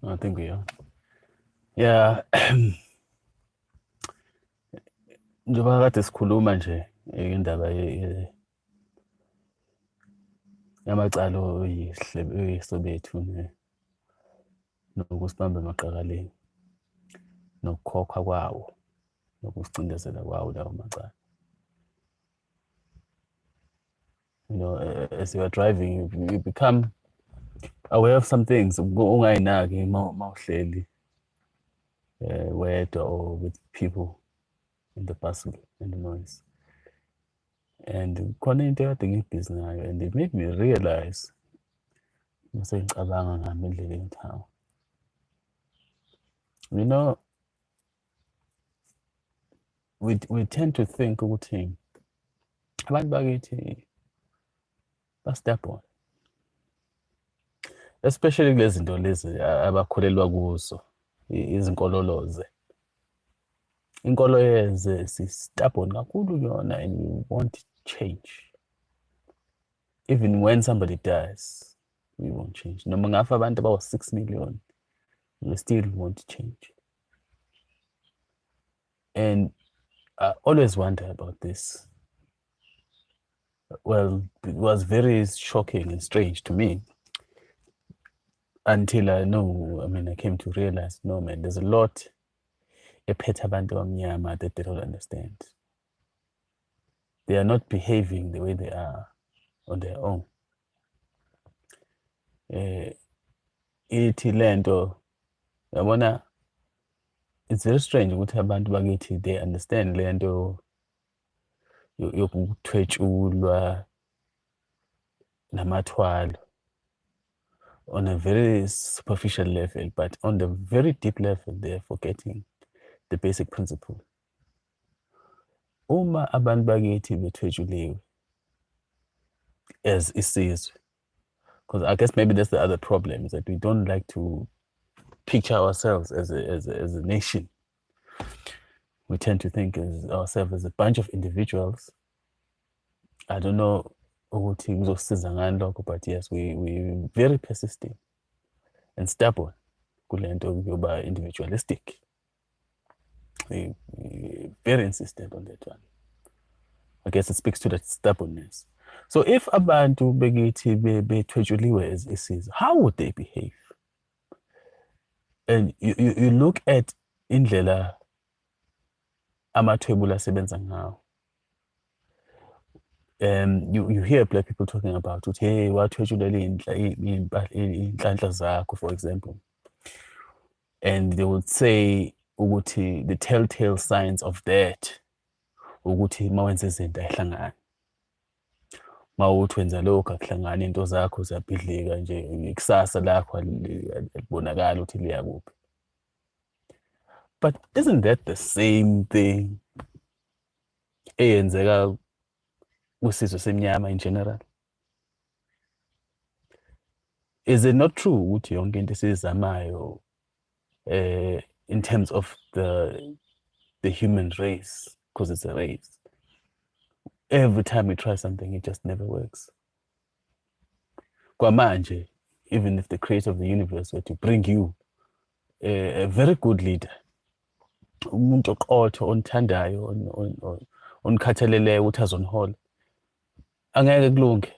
I think we are. Yeah. Njengoba kade sikhuluma nje indaba yamacala oyiso bethu nokusibamba emaqakaleni nokukhokhwa kwawo nokusicindezela kwawo lawo macala. You know, as you are driving, you become aware of some things ungayinaki mawuhleli wedwa or with people in the bustle and the noise. And khona into ekade ngibhizi ngayo, and it made me realize mase ngicabanga ngami endleleni town. You know, we tend to think ukuthi abantu bakithi ba-stubborn, especially kulezi zinto lezi abakholelwa kuzo, izinkololoze. Inkolo yeze si-stubborn kakhulu yona, and we want change. Even when somebody dies, we won't change. Noma ngafa abantu abawu 6 million, we still want change. And I always wonder about this. Well, it was very shocking and strange to me until I came to realize, no man, there's a lot ephethe abantu abamnyama that they don't understand. They are not behaving the way they are on their own. Ithi lento yabona, it's very strange ukuthi abantu bakithi they understand lento yokuthwetshulwa namathwalo on a very superficial level, but on the very deep level they're forgetting the basic principle. Uma abantu bakithi bethwetshuliwe as isizwe, because I guess maybe that's the other problem, is that we don't like to picture ourselves as a nation. We tend to think of ourselves as a bunch of individuals. I don't know ukuthi kuzosiza ngani lokho, but yes, we're very persistent and stubborn kule nto yoba individualistic. We're very insistent on that one. I guess it speaks to that stubbornness. So if abantu bekithi bethwetshuliwe as isizwe, how would they behave? And you look at indlela amathwebula asebenza ngawo. You hear black people talking about it, hey, wathwetshulela iy'nhlanhla zakho, for example. And they would say ukuthi the telltale signs of that ukuthi mawenza izinto ayihlangani. Mawuthi wenza lokho akuhlangani, into zakho ziyabhidlika nje, ikusasa lakho alibonakala ukuthi liya kuphi. But isn't that the same thing eyenzeka kwisizwe semnyama in general? Is it not true ukuthi yonke into esizamayo in terms of the human race, because it's a race, every time we try something it just never works? Kwamanje, even if the creator of the universe were to bring you a very good leader, umuntu oqotho onthandayo onikhathaleleyo ukuthi azonihola, angeke kulunge.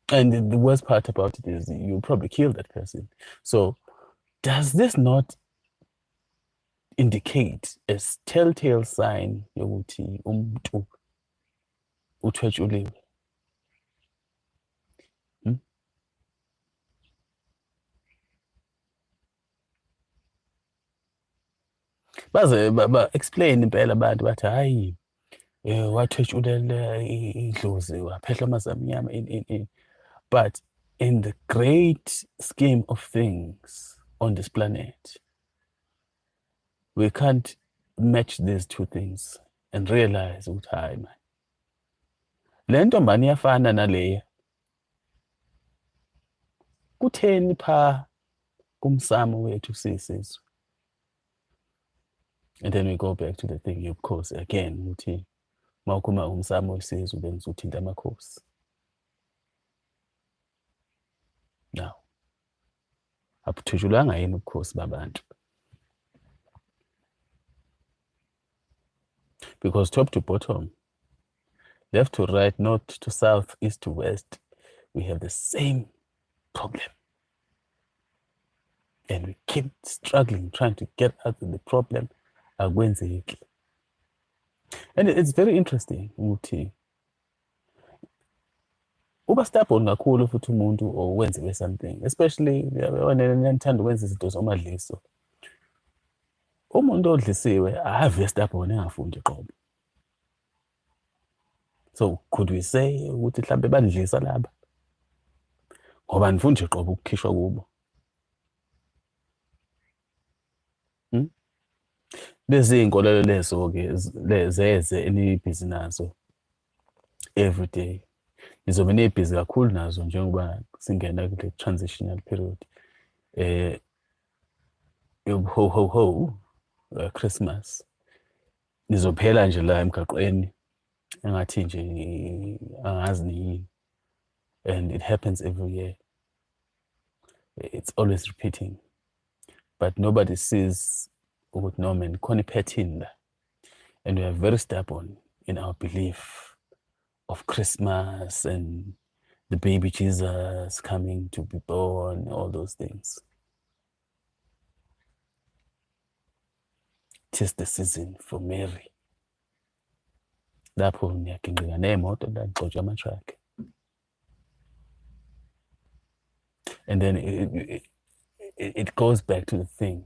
And the worst part about it is you probably kill that person. So does this not indicate a telltale sign yokuthi umuntu uthwetshuliwe? Baze explain impela abantu bathi hayi wathwetshulela idlozi waphehla amanzi amnyama in. But in the great scheme of things on this planet, we can't match these two things and realize ukuthi hayi man, le ntombani iyafana naleya. Kutheni pha kumsamo wethu sisizwe? And then we go back to the thing, of course, again, ukuthi mawukhuluma umsamo wesizwe bengizothinta amakhosi. abuthutshulwanga yini ubukhosi babantu. Because top to bottom, left to right, north to south, east to west, we have the same problem. And we keep struggling, trying to get out of the problem. Akwenzeki. And it's very interesting ukuthi uba stubborn kakhulu futhi umuntu or wenziwe something, especially niyandithanda ukwenza izinto zomadliso. Umuntu odlisiwe ave stubborn engafundi qobo. So could we say ukuthi mhlambe bandlisa laba ngoba nifundi nje qobo ukukhishwa kubo? Lezi inkolelo lezo-ke zeze enibhizi nazo every day. Nizobe nibhizi kakhulu nazo njengoba singena kule transitional period. Ho Christmas. Nizophela nje la emgaqweni engathi nje angazi niyini. And it happens every year. It's always repeating. But nobody sees ukuthi no man khona ipattern la. And we are very stubborn in our belief of Christmas and the baby Jesus coming to be born, all those things. 'Tis the season for Mary. Lapho niyaginqika nemoto ngixotsha ama-truck. And then it goes back to the thing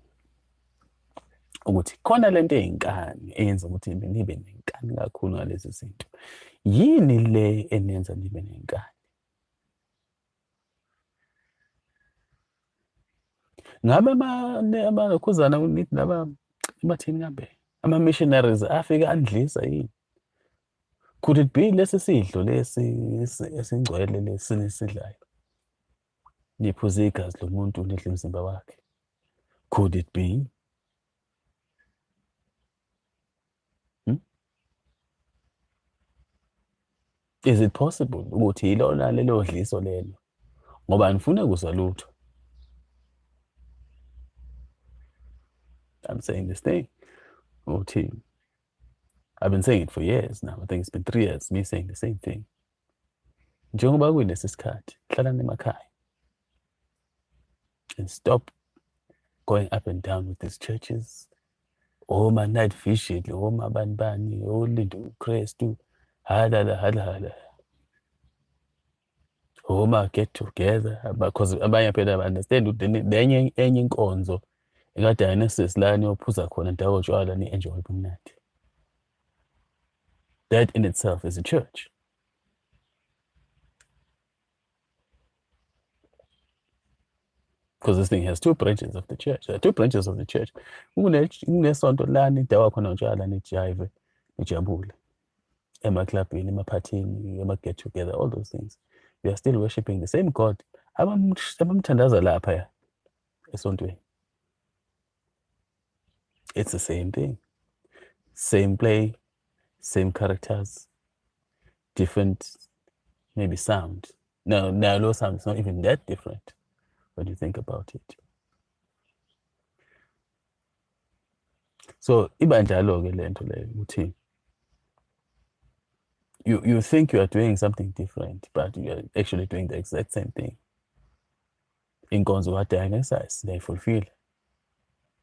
ukuthi khona lento eyinkani eyenza ukuthi nibe nenkani kakhulu ngalezi zinto. Yini le enenza nibe nenkani? Ngabe amalokhuzana nithi laba emathini kambe ama-missionaries afika andlisa yini? Could it be lesi sidlo lesi esingcwele lesi nisidlayo? Niphuze igazi lomuntu nidle umzimba wakhe. Could it be? Is it possible ukuthi ilona lelo dliso lelo ngoba nifuna kuzwa lutho? I'm saying this thing. Ukuthi I've been saying it for years now. I think it's been 3 years me saying the same thing. Njengoba kulesi sikhathi hlalani emakhaya and stop going up and down with these churches. Oma night vigil, oma banibani, olinda uKristu, hala. Oma get together because abanye phela understand ukuthi enye inkonzo ekaDionysus la niyophuza khona ndawo utshwala ni-enjoy kumnandi. That in itself is a church. Because this thing has 2 branches of the church. There are 2 branches of the church. Kunesonto la nidawa khona utshwala nijive, nijabule. Emaklabhini, emaphathini, ema-get together, all those things. We are still worshiping the same God. Abamthandaza lapha esontweni. It's the same thing. Same play, same characters, different maybe sound. No, low sound is not even that different when you think about it. So iba njalo-ke lento leyo ukuthi you think you are doing something different, but you are actually doing the exact same thing. Inkonzo kaDionysus niyayifulfill.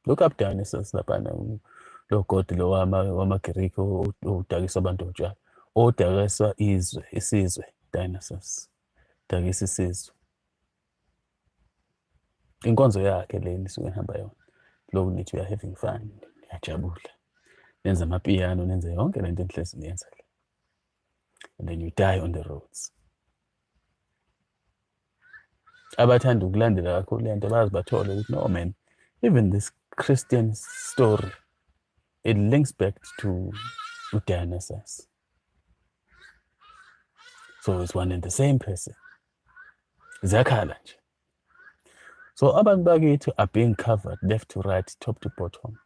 Look up Dionysus laphana lo god lo wama-Greek odakisa abantu otshwala. Odakisa isizwe Dionysus. Dakisa isizwe. Inkonzo yakhe le nisuke ngihamba yona. Lo nithi we are having fun. Niyajabula. Nenza amapiano, nenza yonke lento enhlezi niyenza le. And then you die on the roads. Abathanda ukulandela kakhulu lento bazi bathole ukuthi no man, even this Christian story, it links back to Dionysus. So it's one and the same person. Ziyakhala nje. So abantu bakithi are being covered left to right, top to bottom.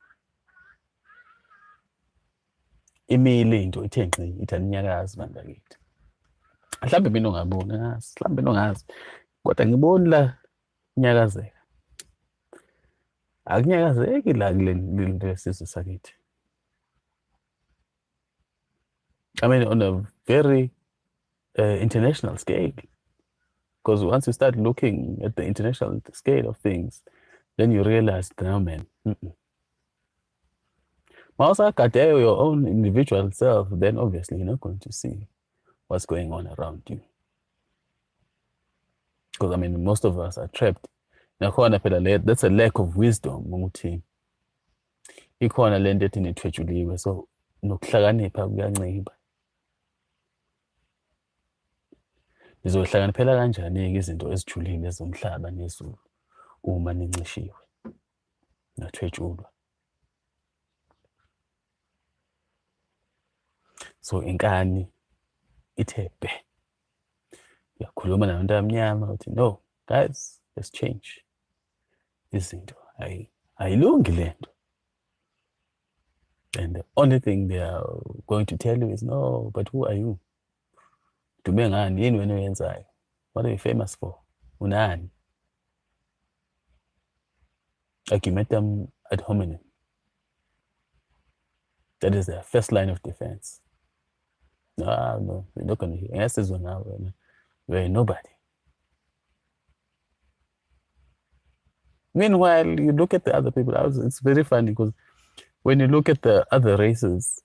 Imile into ithe ngqi ithanyakazi bangakithi. Mhlawumbe mina ungaboni ngazi, mhlawumbe nongazi. Kodwa ngiboni la nyakazeka. akunyakazeki la kule nto yesizwe sakithi. I mean, on a very international scale, because once you start looking at the international scale of things, then you realize, no man, also your own individual self, then obviously you're not going to see what's going on around you. Because I mean, most of us are trapped. That's a lack of wisdom. Ikhona le nto ethi nithwejuliwe, so nokuhlakanipha kuyancipha. Nizohlakaniphela kanjani-ke izinto ezijulile zomhlaba nezulu uma nincishiwe nathwetshulwa? So inkani ithe bhe, uyakhuluma nabantu abamnyama uthi no guys, let's change izinto, ayilungi le nto. And the only thing they are going to tell you is no, but who are you? Dume ngani? Yini wena oyenzayo? What are you famous for? Unani? Argumentum ad hominem. That is their first line of defense. No, we're not going to hear. Yes, this one now. We're nobody. Meanwhile, you look at the other people. It's very funny because when you look at the other races,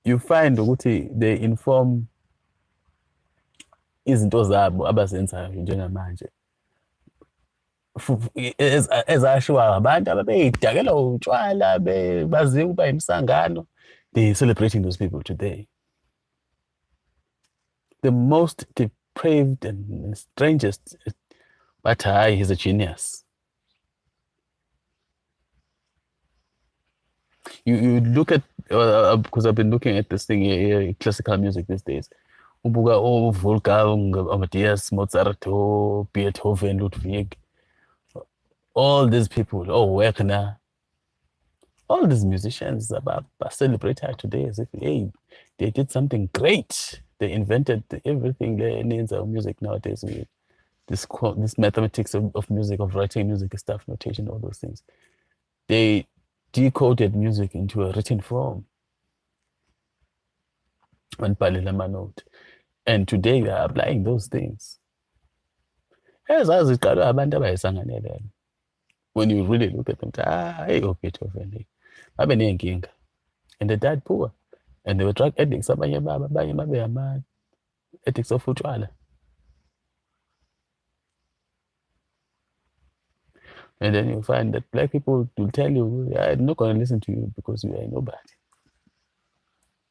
you find ukuthi they inform izinto zabo abazenzayo njengamanje ezashiwa abantu ababeyidakela utshwala baziwa ukuba imisangano. They're celebrating those people today. The most depraved and strangest, but he's a genius. You look at, because I've been looking at this thing here, classical music these days. Ubuka Wolfgang, Amadeus, Mozart, Beethoven, Ludwig, all these people, Wagner, all these musicians are celebrated today as if, hey, they did something great. They invented everything that needs our music nowadays. This mathematics of music, of writing music, stuff, notation, all those things. They decoded music into a written form. And today we are applying those things. When you really look at them, hey, Beethoven, and they died poor. And they were drug addicts, addicts of utshwala. And then you find that black people will tell you, I'm not going to listen to you because you are nobody.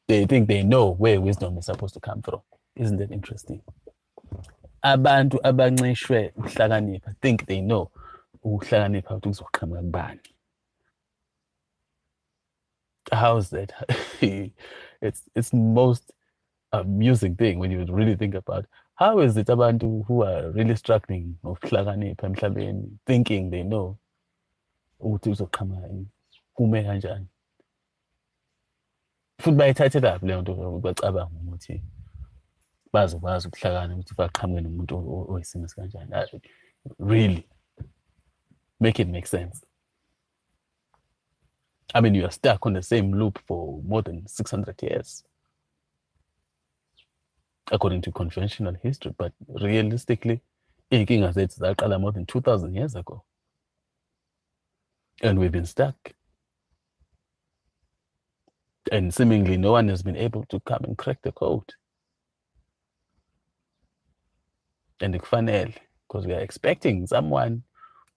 They think they know where wisdom is supposed to come from. Isn't that interesting? Abantu abancishwe ukuhlakanipha think they know ukuhlakanipha ukuthi kuzoqhamuka kubani. How is that? It's most amusing thing when you really think about how is it abantu who are really struggling ukuhlakanipha emhlabeni thinking they know ukuthi uzoqhamuka kume kanjani. Futhi bayithathe laphi leyo nto bacabanga ukuthi bazokwazi ukuhlakana ukuthi baqhamuke nomuntu oyisimo sikanjani. Really make it make sense. I mean, you are stuck on the same loop for more than 600 years, according to conventional history. But realistically, inkinga zethu zaqala more than 2,000 years ago. And we've been stuck. And seemingly no one has been able to come and crack the code. And it's funny, because we are expecting someone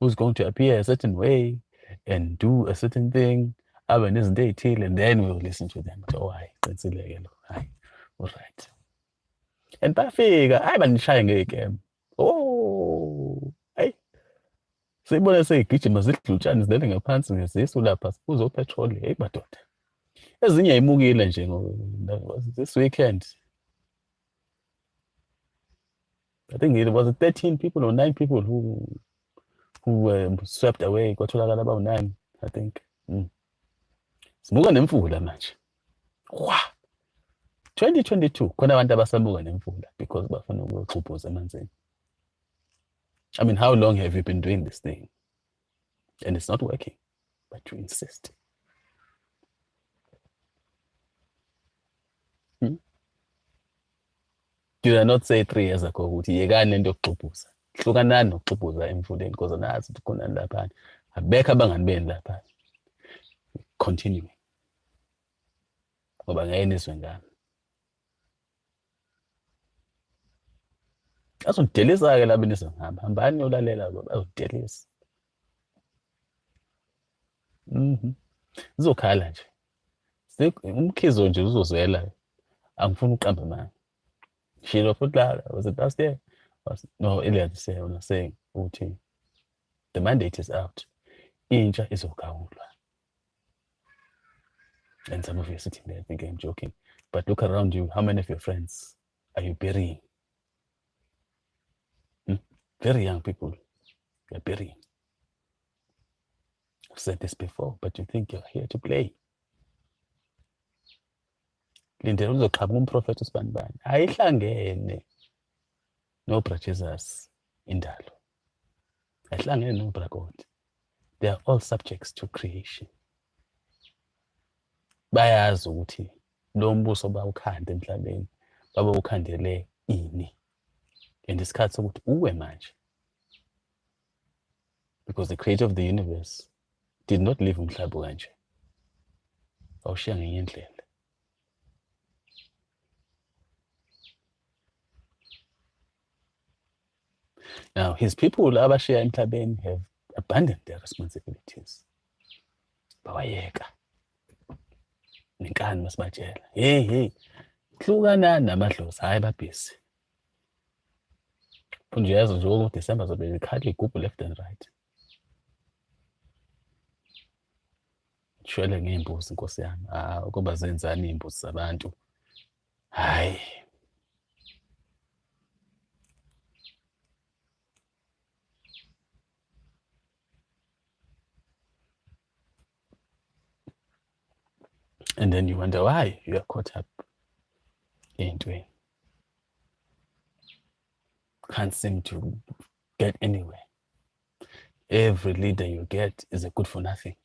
who's going to appear a certain way and do a certain thing, and then we'll listen to them. Oh, all right. And bafika, banishaye ngegame. Oh, hey. Sibona seyigijima zidlutshana zilele ngaphansi ngezisu lapha sibuza upetrol. Hey madoda. Ezinye ayimukile nje this weekend. I think it was 13 people or 9 people who were swept away. Kwatholakala about 9, I think. Sibuka nemvula manje. Wow. 2022 khona abantu abasabuka nemvula because bafuna ukuxubhuza emanzini. I mean, how long have you been doing this thing? And it's not working, but you insist. Did I not say 3 years ago ukuthi yekani lento yokuxubuza? Hlukanani nokuxubuza emfundeni because nazi ukuthi khona lapha. Abekho abangani beni lapha. Continuing. Ngoba ngeke nizwe ngami. Azodelisa-ke laba nizongihamba. Hambani yolalela lo bazodelisa. Izokhala nje. Umkhizo nje uzozwela. Angifuni uqamba manje. Shilo futhi la, was it last year? No, earlier this year, when I was saying, the mandate is out. Intsha izogawulwa. And some of you are sitting there thinking I'm joking. But look around you, how many of your friends are you burying? Very young people, you're burying. I've said this before, but you think you're here to play. Lindela uzoqhamuka umprofethi usibanibani. Ayihlangene no-Bra Jesus indalo. Ayihlangene no-Bra God. They are all subjects to creation. Bayazi ukuthi lo mbuso bawukhanda emhlabeni babawukhandele ini. And isikhathi sokuthi uwe manje. Because the creator of the universe did not leave umhlaba kanje. Awushiya ngenye indlela. Now, his people, abashiya emhlabeni, have abandoned their responsibilities. Bawayeka. Inkani masibatshela. Hey. Hlukanani namadlozi, hayi babhisi. Nje yazi nje ngoDisemba zobe ikhala igubhu left and right. Shwele ngey'mbuzi Nkosi yami. Ukuba zenzani iy'mbuzi zabantu. Hayi. And then you wonder why you are caught up into it. Can't seem to get anywhere. Every leader you get is a good for nothing.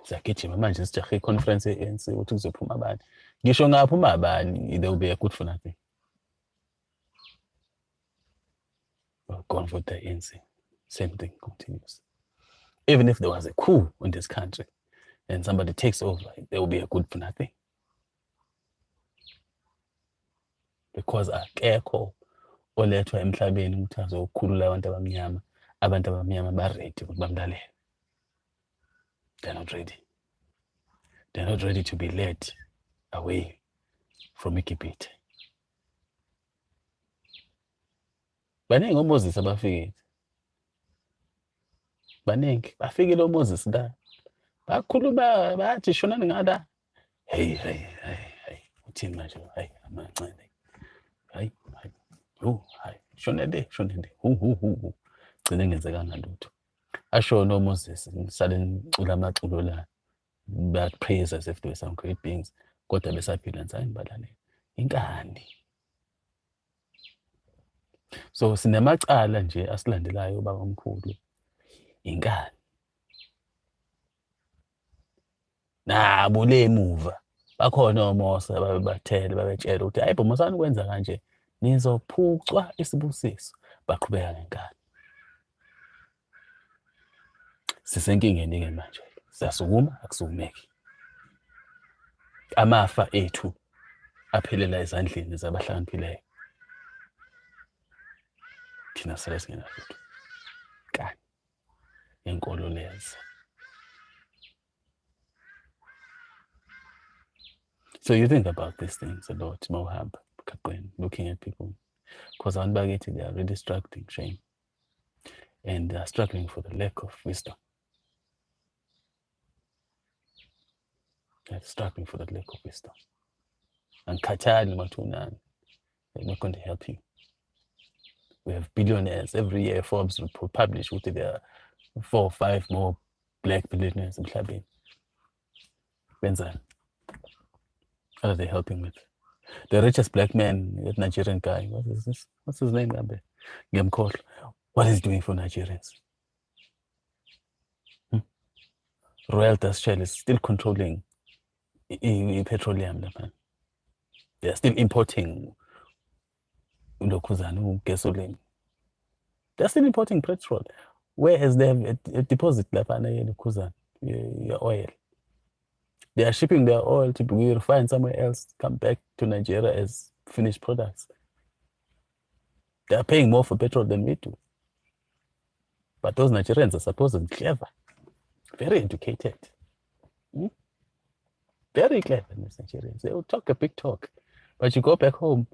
Zakijima manje sijahe i-conference ye-ANC ukuthi kuzophuma abani. Ngisho ngaphuma abani, they will be a good for nothing. Well, gone for the ANC. Same thing continues. Even if there was a coup in this country and somebody takes over, there will be a good for nothing. Because akekho olethwa emhlabeni ukuthi azokhulula abantu abamnyama ba-ready ukuthi bamlalele. They're not ready. They're not ready to be led away from Ikipite. Baningi oMoses abafikile. Baningi bafikile oMoses la. Bakhuluma bathi shonani ngala. Hey. Uthini manje? Hey, amancane. Hayi. Hayi. Shonele. Hu. Gcine ngenzekanga lutho. Asho no Moses ngisale ngicula amaculo la. But praise as if they were some great beings. Kodwa besaphila nsani balale. Inkani. So sinemacala nje asilandelayo baba omkhulu. Inkani. Nabo le emuva bakhona oMose babathele babetshela ukuthi hayi bomosani kwenza kanje nizophucwa isibusiso baqhubeka ngenkani. Sisenkingeni ke manje. Siyasukuma akusumeki. Amafa ethu aphelela ezandleni zabahlakaniphileyo. Thina sele singena lutho. Kani. Yenkolo lezi. So you think about these things a lot, Mohab, looking at people. Because they are really struggling, shame. And they are struggling for the lack of wisdom. They're struggling for the lack of wisdom. And Katani Matunan, they're not going to help you. We have billionaires. Every year Forbes will publish with their 4 or 5 more black billionaires in Clubbing. Benzan. What are they helping with? The richest black man, that Nigerian guy, what is this? What's his name, Gabe? Yenkolo, what is he doing for Nigerians? Royal Dutch Shell is still controlling petroleum. They are still importing gasoline. They are still importing petrol. Whereas they have a deposit your oil. They are shipping their oil to be refined somewhere else, come back to Nigeria as finished products. They are paying more for petrol than we do. But those Nigerians are supposedly clever, very educated. Very clever, these Nigerians. They will talk a big talk. But you go back home,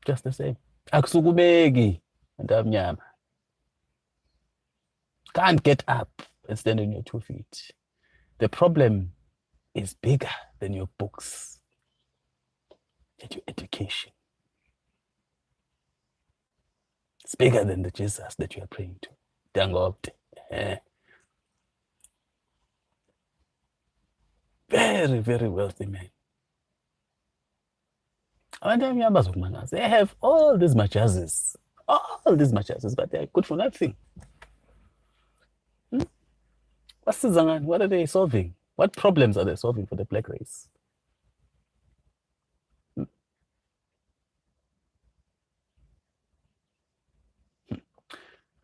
just the same. Akusukubeki, antamnyama. Can't get up and stand on your 2 feet. The problem is bigger than your books, than your education. It's bigger than the Jesus that you are praying to. Dangote. Very, very wealthy man. They have all these majazes, but they're good for nothing. What are they solving? What problems are they solving for the black race?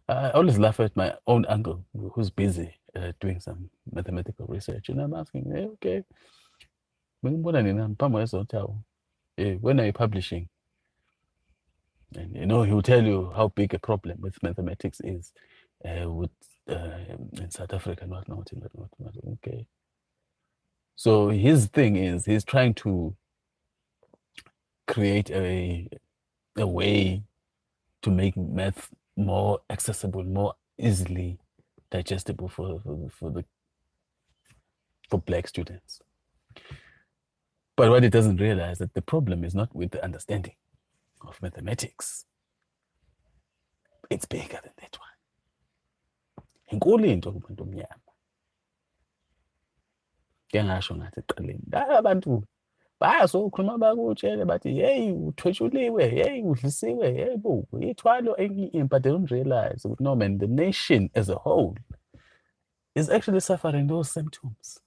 I always laugh at my own uncle who's busy doing some mathematical research, and I'm asking, hey, okay, when are you publishing? And he'll tell you how big a problem with mathematics is in South Africa and whatnot. Okay. So his thing is he's trying to create a way to make math more accessible, more easily digestible for black students. But what he doesn't realize that the problem is not with the understanding of mathematics. It's bigger than that one. Inkulu into kubantu omnyama. Ngengasho ngathi ekuqaleni abantu bayasokhuluma bakutshele bathi hey uthwetshuliwe, hey udlisiwe, hey bo ithwalo but they don't realize no man, the nation as a whole is actually suffering those symptoms.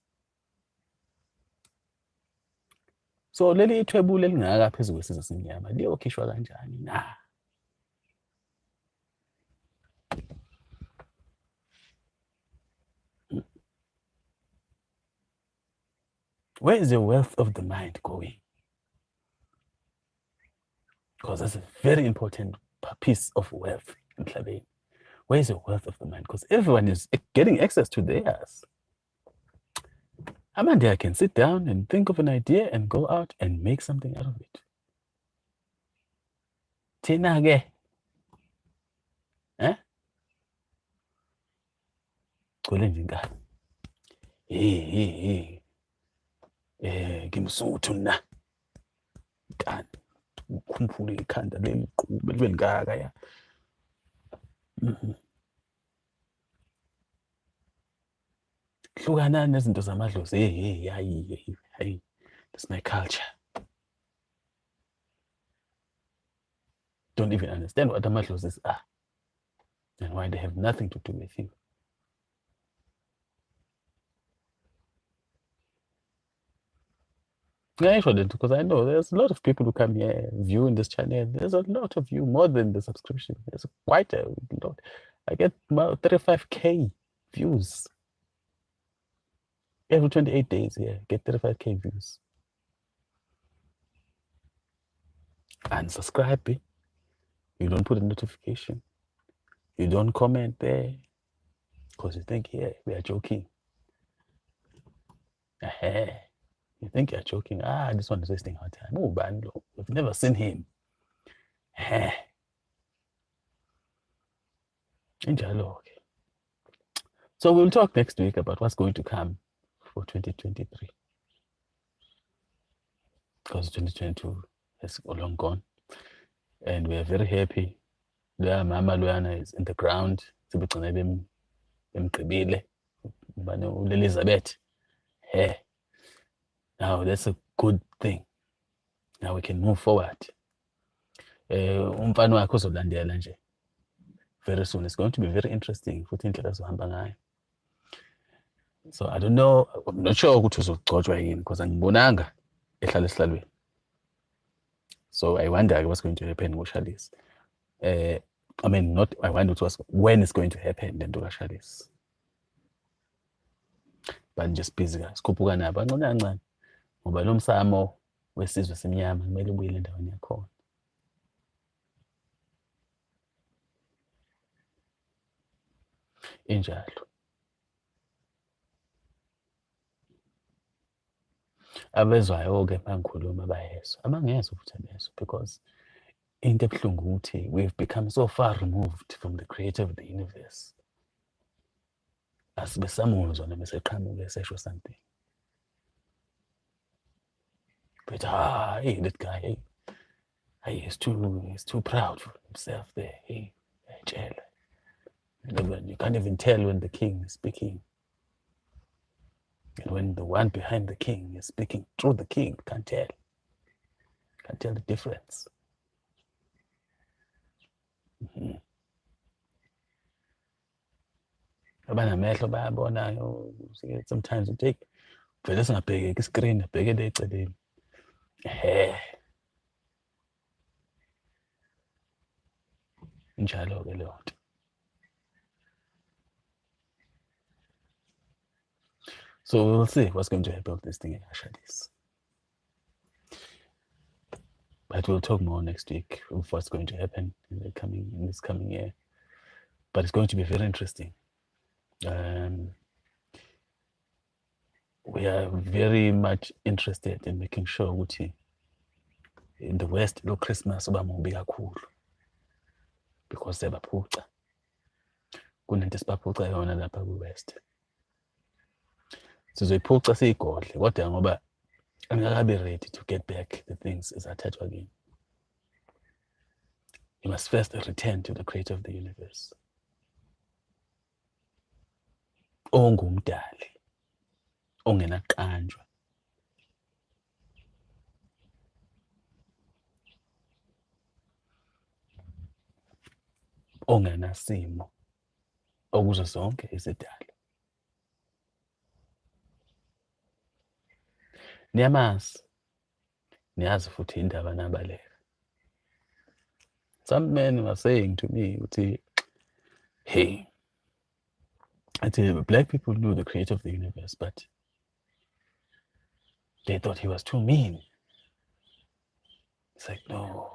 So leli ithwebulo elingaka phezulu kwesizwe semnyama liyokhishwa kanjani na? Where is the wealth of the mind going? Because that's a very important piece of wealth in Tlhabeni. Where is the wealth of the mind? Because everyone is getting access to theirs. Amanda can sit down and think of an idea and go out and make something out of it. Thina ke, gcwele nje inkani. Ngimsuthu na. Inkani. Ukhumbule ikhanda leliqhube libe lingaka ya. Hlukana nezinto zamadlozi. Hey, that's my culture. Don't even understand what amadlozis are and why they have nothing to do with you. Yeah, because I know there's a lot of people who come here viewing this channel. There's a lot of you, more than the subscription. There's quite a lot. I get about 35K views. Every 28 days, get 35K views. And subscribe. You don't put a notification. You don't comment there. Because you think, we are joking. You think you're joking. This one is wasting our time. Oh, Bando. We've never seen him. Okay. So we'll talk next week about what's going to come for 2023. Because 2022 has long gone. And we are very happy. Mama Luana is in the ground. Elizabeth. Now that's a good thing. Now we can move forward. Umfana wakho uzolandela nje. Very soon. It's going to be very interesting futhi indlela ezohamba ngayo. So I don't know, I'm not sure ukuthi uzogcotshwa yini because angibonanga ehlala esihlalweni. So I wonder what's going to happen with Charlize. I mean, not I wonder when it's going to happen then to Charlize. But just busy guys. Sikhuphuka nabo kancane kancane. Ngoba lo msamo wesizwe semnyama kumele ubuyele endaweni yakhona. Injalo. Abezwayo-ke bangikhuluma bayezwa. Abangezwa futhi abezwa because into ebuhlungu ukuthi we've become so far removed from the creator of the universe. Asibesamuzwa noma seqhamuke esesho something. But hey, that guy, hey, he's too proud for himself there. Hey, jail. You can't even tell when the king is speaking. And when the one behind the king is speaking through the king, can't tell. Can't tell the difference. Abanamehlo bayabonayo. Sometimes you take vele singabhekeki iscreen, abhekele eceleni. Njalo-ke leyo nto. So we'll see what's going to happen with this thing in Ashadis. But we'll talk more next week of what's going to happen in this coming year. But it's going to be very interesting. We are very much interested in making sure ukuthi in the West lo Christmas uba mubi kakhulu because sebaphuca kunento esibaphuca yona lapha kwi-West. Sizoyiphuca siyigodle kodwa ngoba angakabi ready to get back the things ezathathwa kini. You must first return to the creator of the universe. Ongumdali. Ongenaqanjwa. Ongenasimo. Okuzo zonke izidalwa. Niyamazi. Niyazi futhi indaba nabaleka. Some men were saying to me, hey, black people knew the creator of the universe, but they thought he was too mean. It's like, no.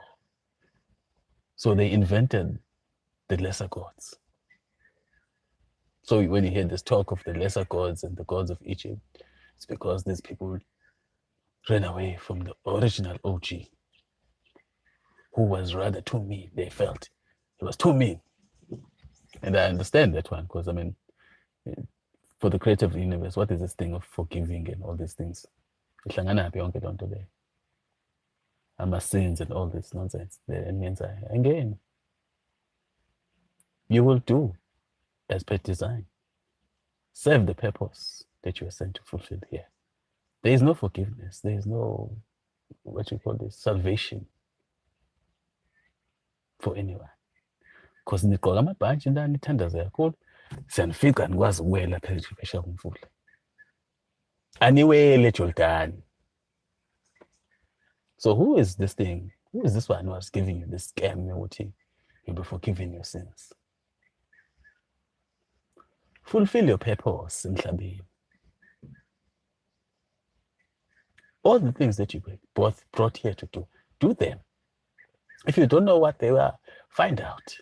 So they invented the lesser gods. So when you hear this talk of the lesser gods and the gods of Egypt, it's because these people ran away from the original OG, who was rather too mean. They felt he was too mean. And I understand that one, because I mean, for the creator of the universe, what is this thing of forgiving and all these things? My sins and all this nonsense. Again, you will do as per design. Serve the purpose that you are sent to fulfill here. There is no forgiveness. There is no, salvation for anyone. Because nigqoka amabhantshi ndani ithandaza kakhulu siyanifika nikwazi ukuwela phezulu phesheya komfula. Aniwele Jordan. So who is this thing? Who is this one who was giving you this scam yokuthi you'll be forgiven your sins? Fulfill your purpose emhlabeni. All the things that you were brought here to do them. If you don't know what they were, find out.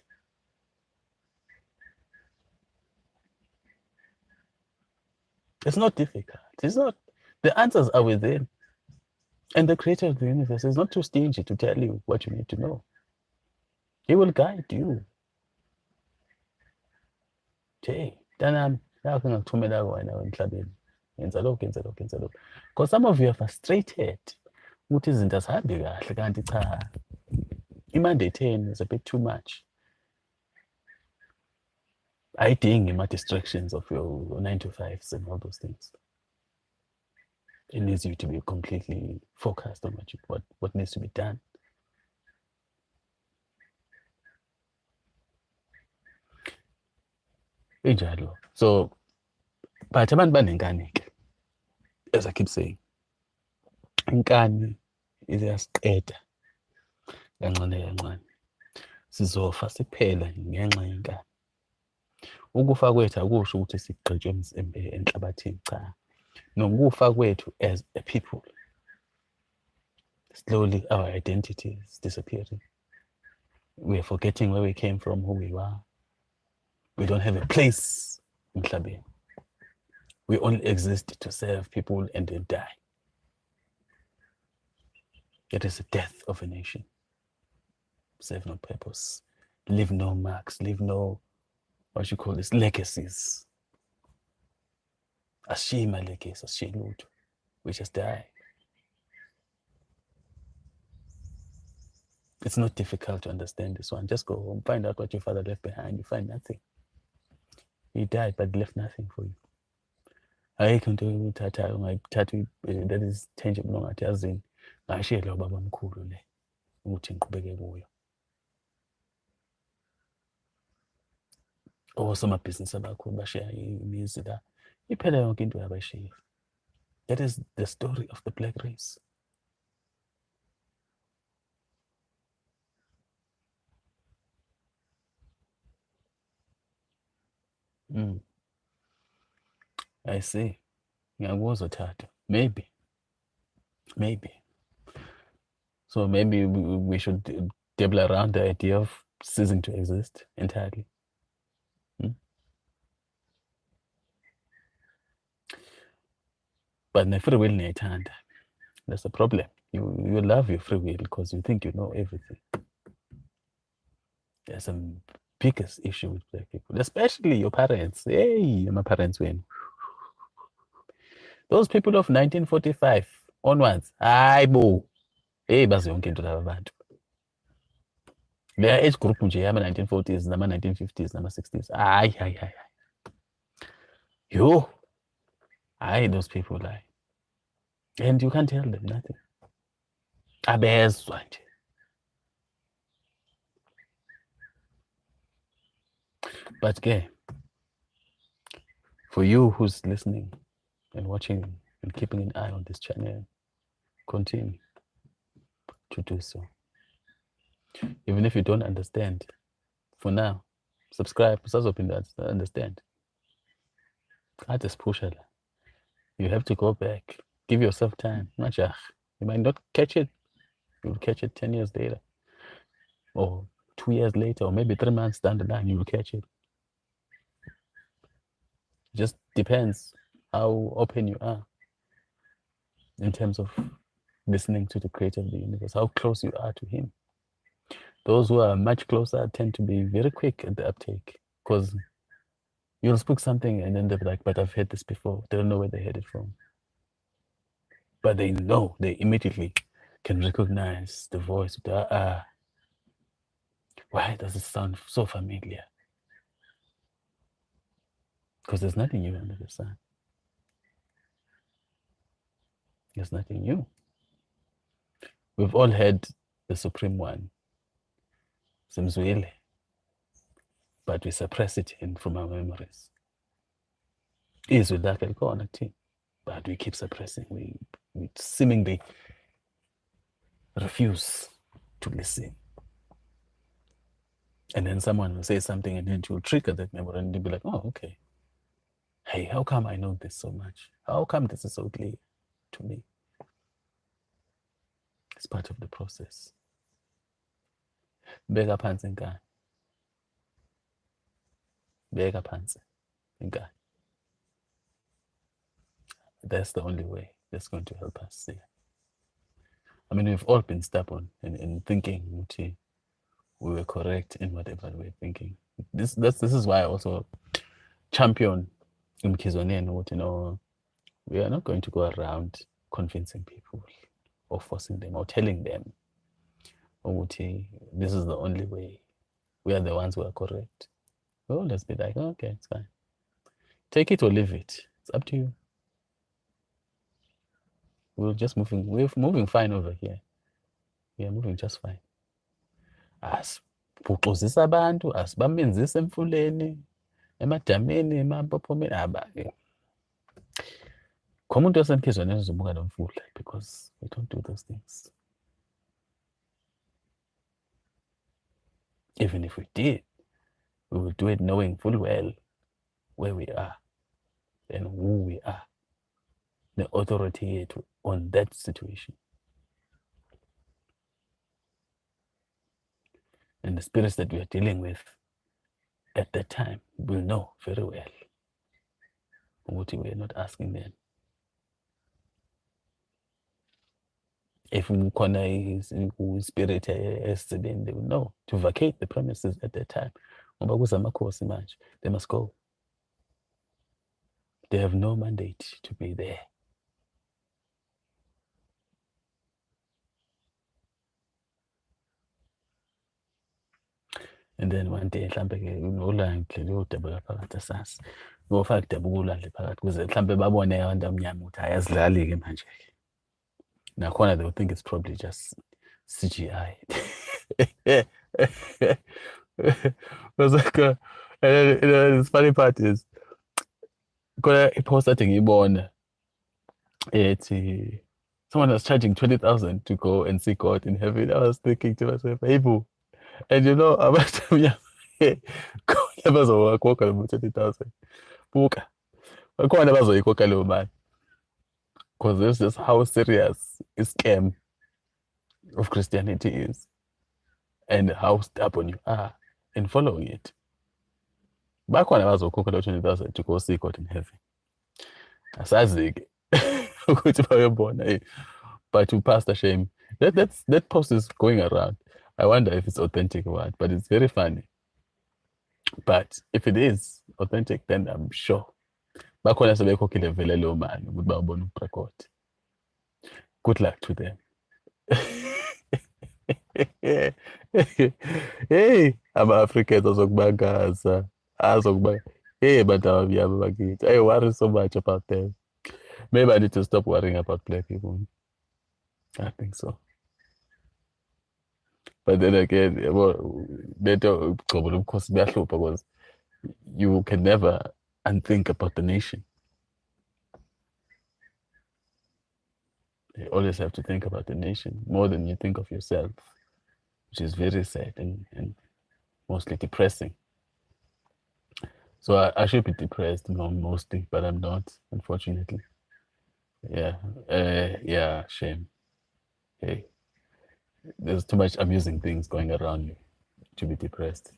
It's not difficult. It's not. The answers are within. And the creator of the universe is not too stingy to tell you what you need to know. He will guide you. Because some of you are frustrated. Monday 10 is a bit too much. I think my distractions of your 9 to 5s and all those things. It needs you to be completely focused on what needs to be done. Injalo. So, but abantu banenkani ke, as I keep saying, inkani iyasiqeda kancane kancane. Sizofa siphela ngenxa yenkani. Ukufa kwethu akusho ukuthi sigqitshwe enhlabathini, cha. Nokufa kwethu as a people, slowly our identity is disappearing. We are forgetting where we came from, who we are. We don't have a place in emhlabeni. We only exist to serve people and then die. It is the death of a nation. Serve no purpose. Leave no marks. Leave no, what you call this, legacies. Ashima legacy, ashilutu. We just die. It's not difficult to understand this one. Just go home, find out what your father left behind. You find nothing. He died, but left nothing for you. Ayikho into uyithathayo ungayithatha that is tangible ongathi yazini ngashiyela ubaba omkhulu le ukuthi ngiqhubeke kuyo. Osomabhizinisi abakhulu bashiya imizi la iphela yonke into yabayishiya. That is the story of the black race. I see. Ngiyakuzwa Thato. Maybe. So maybe we should dabble around the idea of ceasing to exist entirely. But free will niyayithanda. That's the problem. You love your free will because you think you know everything. There's some biggest issue with black people, especially your parents. Hey, my parents win. Those people of 1945 onwards, hayi bo, hey bazi yonke into laba bantu. Their age group nje yama-1940s, nama-1950s, nama-60s. Hayi. Yo, those people lie. And you can't tell them nothing. Abezwa nje. But okay, for you who's listening and watching and keeping an eye on this channel, continue to do so. Even if you don't understand, for now, subscribe, understand. I just push it. You have to go back. Give yourself time. You might not catch it. You'll catch it 10 years later. Or 2 years later, or maybe 3 months down the line, you will catch it. Just depends how open you are in terms of listening to the creator of the universe, how close you are to him. Those who are much closer tend to be very quick at the uptake because you'll speak something and then they'll be like, but I've heard this before. They don't know where they heard it from. But they know, they immediately can recognize the voice. Why does it sound so familiar? Because there's nothing new under the sun. There's nothing new. We've all heard the Supreme One, Simzwile, but we suppress it from our memories. Is with that connecting, but we keep suppressing. We seemingly refuse to listen. And then someone will say something and then it will trigger that memory and you'll be like, oh, okay. Hey, how come I know this so much? How come this is so clear to me? It's part of the process. Beka phansi Inkani. Beka phansi Inkani. That's the only way that's going to help us see. I mean, we've all been stubborn in thinking we were correct in whatever we're thinking. This is why I also champion Mkizoneni, we are not going to go around convincing people or forcing them or telling them this is the only way. We are the ones who are correct. We'll just be like, okay, it's fine. Take it or leave it. It's up to you. we're moving fine over here. We're moving just fine. Asibhuxuzisa abantu, asibamenzisa emfuleni, emadameni, emapophomeni, kho umuntu osenhlizweni ezizobuka lo mfula because we don't do those things. Even if we did, we would do it knowing full well where we are and who we are, the authority on that situation. And the spirits that we are dealing with at that time will know very well what we are not asking them. If we connect spirit esebeni, they will know to vacate the premises at that time. They must go. They have no mandate to be there. And then one day mhlambe ke ulandle liyodabula phakathi asasi. Ngofaka kudabula ulandle phakathi kuze mhlambe babone abantu amnyama ukuthi ayazidlali ke manje ke. Nakhona they would think it's probably just CGI. Because like, the funny part is, a post I think ngiyibona ethi someone was charging 20,000 to go and see God in heaven. I was thinking to myself, hey boo, and you know abantu khona bazowakhokha lo 20,000 buka bakhona bazoyikhokha leyo mali, because this is how serious a scam of Christianity is and how stubborn you are in following it. Bakhona bazokhokha lo 20,000 to go see God in heaven. Asazi-ke ukuthi bayobona, but to Pastor Shame, that post is going around. I wonder if it's authentic or what, but it's very funny. But if it is authentic, then I'm sure bakhona sebekhokhile vele leyo mali ukuthi babone urecord. Good luck to them. Hey, ama-Africans azokubagaza. Hey, bantu abamnyama bakithi. I worry so much about them. Maybe I need to stop worrying about black people. I think so. But then again, because you can never unthink about the nation. You always have to think about the nation more than you think of yourself, which is very sad and mostly depressing. So I should be depressed mostly, but I'm not, unfortunately. Yeah, shame. Hey, there's too much amusing things going around you to be depressed.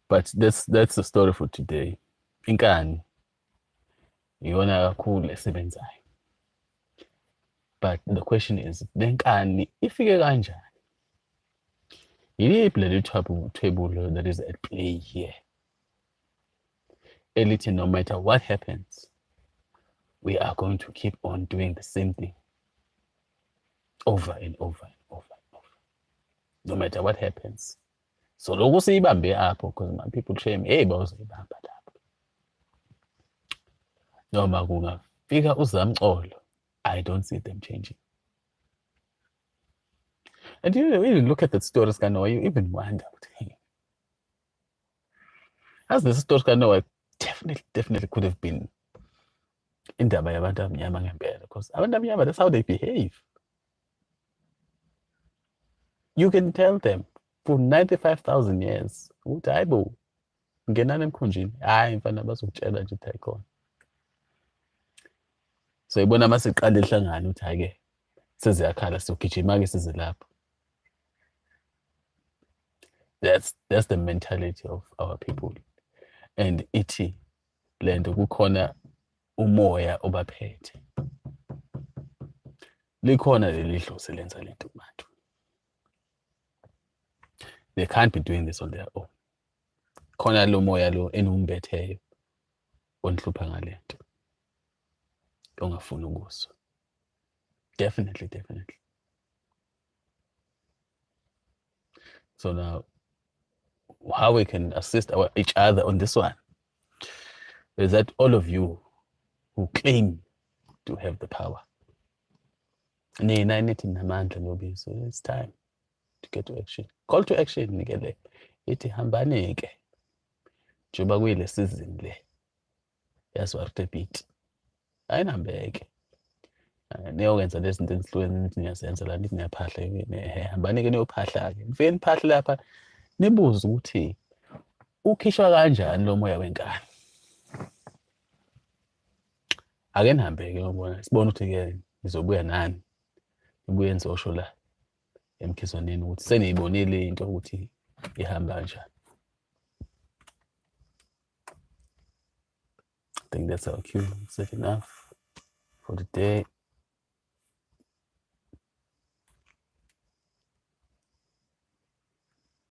But that's the story for today. Inkani, iyona kakhulu esebenzayo. But the question is, lenkani ifike kanjani? Yiliphi leli table that is at play here? Elithi, no matter what happens, we are going to keep on doing the same thing over and over and over and over, no matter what happens. So loku siyibambe apho, because my people shame, hey bawuzoyibamba lapho. Noma kungafika uzamxolo, I don't see them changing. And you even look at the stories Kanoa, you even wonder, hey, as the stories Kanoa definitely could have been indaba yabantu abamnyama ngempela, because abantu abamnyama, that's how they behave. You can tell them for 95,000 years ukuthi hayi bo ngenani emkhunjini, hayi mfana bazokutshela nje ukuthi ayikhona. So ibona masiqala ihlangana ukuthi hayi ke seziyakhala sogijima ke size lapho. That's the mentality of our people. And ithi lento kukhona umoya obaphethe. Likhona leli dlozi lenza lento kubantu. They can't be doing this on their own. Khona lo moya lo enumbetheyo onhlupha ngalento. Ongafuni ukuzwa. Definitely. So now, how we can assist each other on this one is that all of you who claim to have the power. Nina nithi namandla lobizo. It's time to get to action. Call to action ke le. Ithi hambani ke. Njengoba kuyile season le. Yaswarte beat. Ayinambeke. Niyokwenza lezi zinto ezihlukene nithi niyazenza la nithi niyaphahla hambani ke niyophahla ke. Mfike niphahle lapha nibuze ukuthi ukhishwa kanjani lo moya wenkani. Ake nihambe ke ngibona sibone ukuthi ke nizobuya nani. Nibuye nizosho la emkhizwaneni ukuthi seniyibonile into ukuthi ihamba kanjani. I think that's our cue. Set enough for the day.